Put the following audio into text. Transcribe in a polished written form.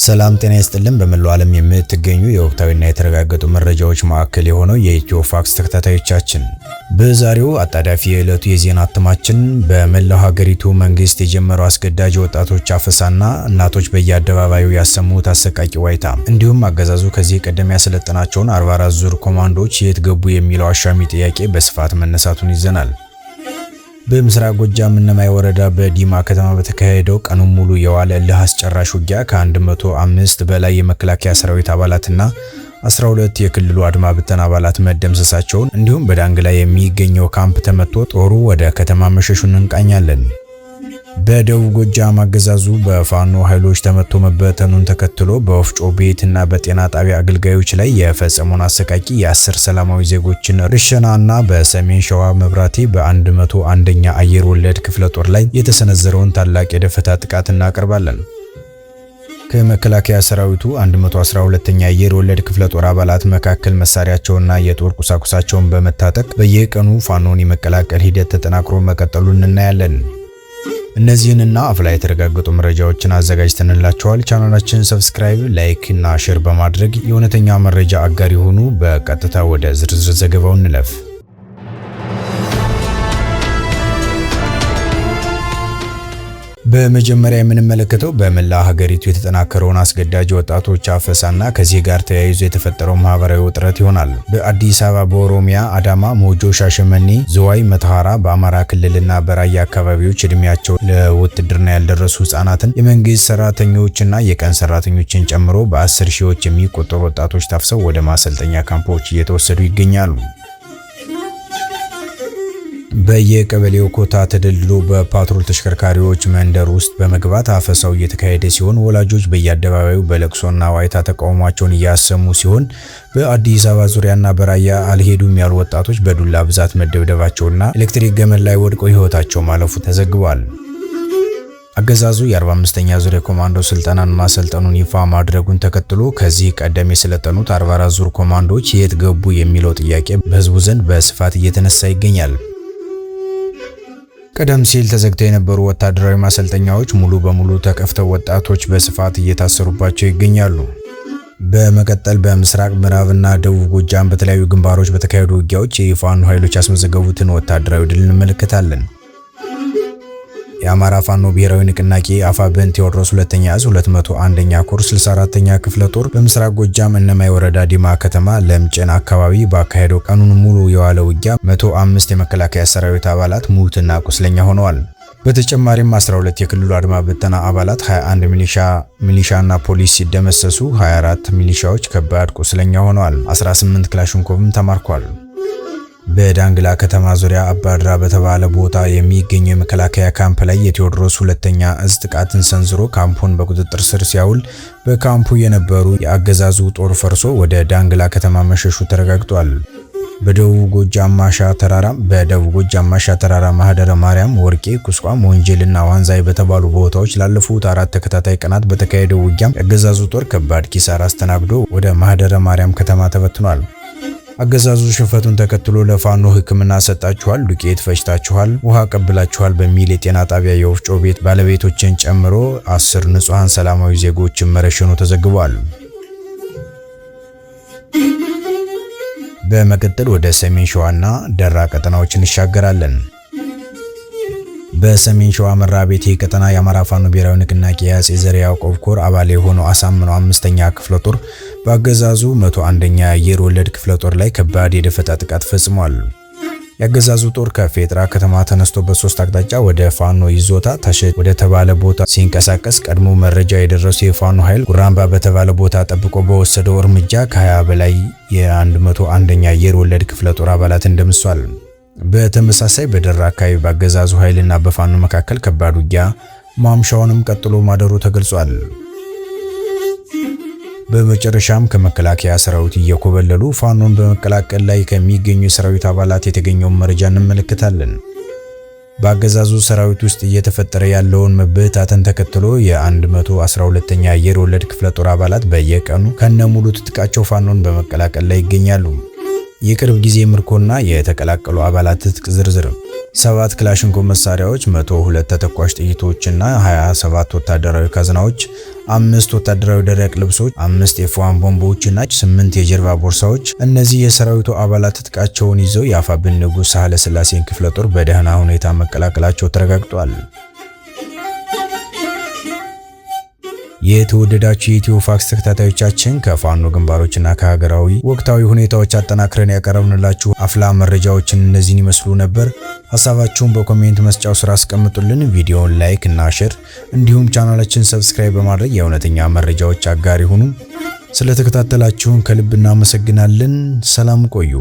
ሰላም ጤና ይስጥልን። በመላው ዓለም የምትገኙ የወቅታዊና የተረጋገጡ መረጃዎች ማዕከል የሆነው የኢትዮ ፋክስ ተከታታዮቻችን በዛሬው አጣዳፊ የዕለቱ የዜና እትማችን በመላው ሀገሪቱ መንግስት የጀመረው አስገዳጅ ወጣቶች አፈሳና እናቶች በየአደባባዩ ያሰሙት አሰቃቂ ዋይታ እንዲሁም አገዛዙ ከዚህ ቀደም ያሰለጠናቸውን 44 ዙር ኮማንዶዎች የት ገቡ የሚለው አሻሚ ጥያቄ በስፋት መነሳቱን ይዘናል። በምስራቅ ጎጃም እነማይ ወረዳ በዲማ ከተማ በተካሄደው ቀኑን ሙሉ የዋለ እልህ አስጨራሽ ውጊያ ከ105 በላይ የመከላከያ ሰራዊት አባላትና 12 የክልሉ አድማ ብተና አባላት መደምሰሳቸውን እንዲሁም በዳንግላ የሚገኘው ካምፕ ተመቶ ጦሩ ወደ ከተማ መሸሹን እንቃኛለን። በደቡብ ጎጃም አገዛዙ በፋኖ ኃይሎች ተመቶ መበተኑን ተከትሎ በወፍጮ ቤትና በጤና ጣቢያ አገልጋዮች ላይ የፈጸመውን አሰቃቂ የ10 ሰላማዊ ዜጎችን ርሸናና በሰሜን ሸዋ መብራቴ በ101ኛ አየር ወለድ ክፍለ ጦር ላይ የተሰነዘረውን ታላቅ የደፈጣ ጥቃት እናቀርባለን። ከመከላከያ ሰራዊቱ 112ኛ አየር ወለድ ክፍለ ጦር አባላት መካከል መሳሪያቸውና የጦር ቁሳቁሳቸውን በመታጠቅ በየቀኑ ፋኖን የመቀላቀል ሂደት ተጠናክሮ መቀጠሉን እናያለን። እነዚህንና አፍላ የተረጋገጡ መረጃዎችን አዘጋጅተንላችኋል። ቻናላችንን ሰብስክራይብ፣ ላይክ እና ሼር በማድረግ የእውነተኛ መረጃ አጋር ይሁኑ። በቀጥታ ወደ ዝርዝር ዘገባው እንለፍ። በመጀመሪያ የምንመለከተው በመላ ሀገሪቱ የተጠናከረውን አስገዳጅ ወጣቶች አፈሳና ከዚህ ጋር ተያይዞ የተፈጠረው ማህበራዊ ውጥረት ይሆናል። በአዲስ አበባ፣ በኦሮሚያ አዳማ፣ ሞጆ፣ ሻሸመኔ፣ ዝዋይ፣ መተሐራ፣ በአማራ ክልልና በራያ አካባቢዎች እድሜያቸው ለውትድርና ያልደረሱ ህጻናትን፣ የመንግስት ሰራተኞችና የቀን ሰራተኞችን ጨምሮ በ10 ሺዎች የሚቆጠሩ ወጣቶች ታፍሰው ወደ ማሰልጠኛ ካምፖች እየተወሰዱ ይገኛሉ። በየቀበሌው ኮታ ተደልድሎ በፓትሮል ተሽከርካሪዎች መንደር ውስጥ በመግባት አፈሳው እየተካሄደ ሲሆን ወላጆች በየአደባባዩ በለቅሶና ዋይታ ተቃውሟቸውን እያሰሙ ሲሆን በአዲስ አበባ ዙሪያና በራያ አልሄዱም ያሉ ወጣቶች በዱላ ብዛት መደብደባቸውና ኤሌክትሪክ ገመድ ላይ ወድቀው ህይወታቸው ማለፉ ተዘግቧል። አገዛዙ የ45ኛ ዙር የኮማንዶ ስልጠናን ማሰልጠኑን ይፋ ማድረጉን ተከትሎ ከዚህ ቀደም የሰለጠኑት 44 ዙር ኮማንዶዎች የት ገቡ የሚለው ጥያቄ በህዝቡ ዘንድ በስፋት እየተነሳ ይገኛል። ቀደም ሲል ተዘግተው የነበሩ ወታደራዊ ማሰልጠኛዎች ሙሉ በሙሉ ተከፍተው ወጣቶች በስፋት እየታሰሩባቸው ይገኛሉ። በመቀጠል በምስራቅ ምዕራብና ደቡብ ጎጃም በተለያዩ ግንባሮች በተካሄዱ ውጊያዎች የፋኖ ኃይሎች ያስመዘገቡትን ወታደራዊ ድል እንመለከታለን። የአማራ ፋኖ ብሔራዊ ንቅናቄ አፋብኃ ቴዎድሮስ 2ኛ ዕዝ 201ኛ ኮር 64ኛ ክፍለ ጦር በምስራቅ ጎጃም እነማይ ወረዳ ዲማ ከተማ ለምጨን አካባቢ ባካሄደው ቀኑን ሙሉ የዋለ ውጊያ 105 የመከላከያ ሰራዊት አባላት ሙትና ቁስለኛ ሆነዋል። በተጨማሪም 12 የክልሉ አድማ ብተና አባላት፣ 21 ሚሊሻና ፖሊስ ሲደመሰሱ 24 ሚሊሻዎች ከባድ ቁስለኛ ሆነዋል። 18 ክላሽንኮቭም ተማርኳል። በዳንግላ ከተማ ዙሪያ አባድራ በተባለ ቦታ የሚገኘው የመከላከያ ካምፕ ላይ የቴዎድሮስ 2ኛ ዕዝ ጥቃትን ሰንዝሮ ካምፑን በቁጥጥር ስር ሲያውል በካምፑ የነበሩ የአገዛዙ ጦር ፈርሶ ወደ ዳንግላ ከተማ መሸሹ ተረጋግጧል። በደቡብ ጎጃም ማሻ ተራራ፣ ማህደረ ማርያም፣ ወርቄ፣ ቁስቋም፣ ወንጀልና ዋንዛይ በተባሉ ቦታዎች ላለፉት 4 ተከታታይ ቀናት በተካሄደው ውጊያም የአገዛዙ ጦር ከባድ ኪሳራ አስተናግዶ ወደ ማህደረ ማርያም ከተማ ተበትኗል። አገዛዙ ሽንፈቱን ተከትሎ ለፋኖ ሕክምና ሰጣችኋል፣ ዱቄት ፈጭታችኋል፣ ውሃ ቀብላችኋል በሚል የጤና ጣቢያ የወፍጮ ቤት ባለቤቶችን ጨምሮ 10 ንጹሃን ሰላማዊ ዜጎችን መረሸኑ ተዘግቧል። በመቀጠል ወደ ሰሜን ሸዋና ደራ ቀጠናዎች እንሻገራለን። በሰሜን ሸዋ መራቤቴ ቀጠና የአማራ ፋኖ ብሔራዊ ንቅናቄ የአጼ ዘርዓ ያዕቆብ ኮር አባል የሆነው አሳምነው 5ኛ ክፍለ ጦር በአገዛዙ 101ኛ አየር ወለድ ክፍለ ጦር ላይ ከባድ የደፈጣ ጥቃት ፈጽሟል። የአገዛዙ ጦር ከፌጥራ ከተማ ተነስቶ በ3 አቅጣጫ ወደ ፋኖ ይዞታ ታሸት ወደ ተባለ ቦታ ሲንቀሳቀስ ቀድሞ መረጃ የደረሰው የፋኖ ኃይል ጉራምባ በተባለ ቦታ ጠብቆ በወሰደው እርምጃ ከ20 በላይ የ101ኛ አየር ወለድ ክፍለ ጦር አባላትን ደምሷል። በተመሳሳይ በደራ አካባቢ በአገዛዙ ኃይልና በፋኖ መካከል ከባድ ውጊያ ማምሻውንም ቀጥሎ ማደሩ ተገልጿል። በመጨረሻም ከመከላከያ ሰራዊት እየኮበለሉ ፋኖን በመቀላቀል ላይ ከሚገኙ የሰራዊት አባላት የተገኘውን መረጃ እንመለከታለን። በአገዛዙ ሰራዊት ውስጥ እየተፈጠረ ያለውን መበታተን ተከትሎ የ112ኛ አየር ወለድ ክፍለ ጦር አባላት በየቀኑ ከነሙሉ ትጥቃቸው ፋኖን በመቀላቀል ላይ ይገኛሉ። የቅርብ ጊዜ ምርኮና የተቀላቀሉ አባላት ትጥቅ ዝርዝር 7 ክላሽንኮቭ መሳሪያዎች፣ 102 ተተኳሽ ጥይቶችና 27 ወታደራዊ ካዝናዎች፣ 5 ወታደራዊ ደረቅ ልብሶች፣ 5 የፎን ቦምቦችና 8 የጀርባ ቦርሳዎች። እነዚህ የሰራዊቱ አባላት ትጥቃቸውን ይዘው የአፋብኃኝ ንጉስ ሳህለ ስላሴን ክፍለ ጦር በደህና ሁኔታ መቀላቀላቸው ተረጋግጧል። የተወደዳችሁ የኢትዮፋክስ ተከታታዮቻችን ከፋኖ ግንባሮችና ከሀገራዊ ወቅታዊ ሁኔታዎች አጠናክረን ያቀረብንላችሁ አፍላ መረጃዎችን እነዚህን ይመስሉ ነበር። ሐሳባችሁን በኮሜንት መስጫው ስራ አስቀምጡልን። ቪዲዮውን ላይክ እና ሼር እንዲሁም ቻናላችንን ሰብስክራይብ በማድረግ የእውነተኛ መረጃዎች አጋር ይሁኑ። ስለተከታተላችሁን ከልብ እናመሰግናለን። ሰላም ቆዩ።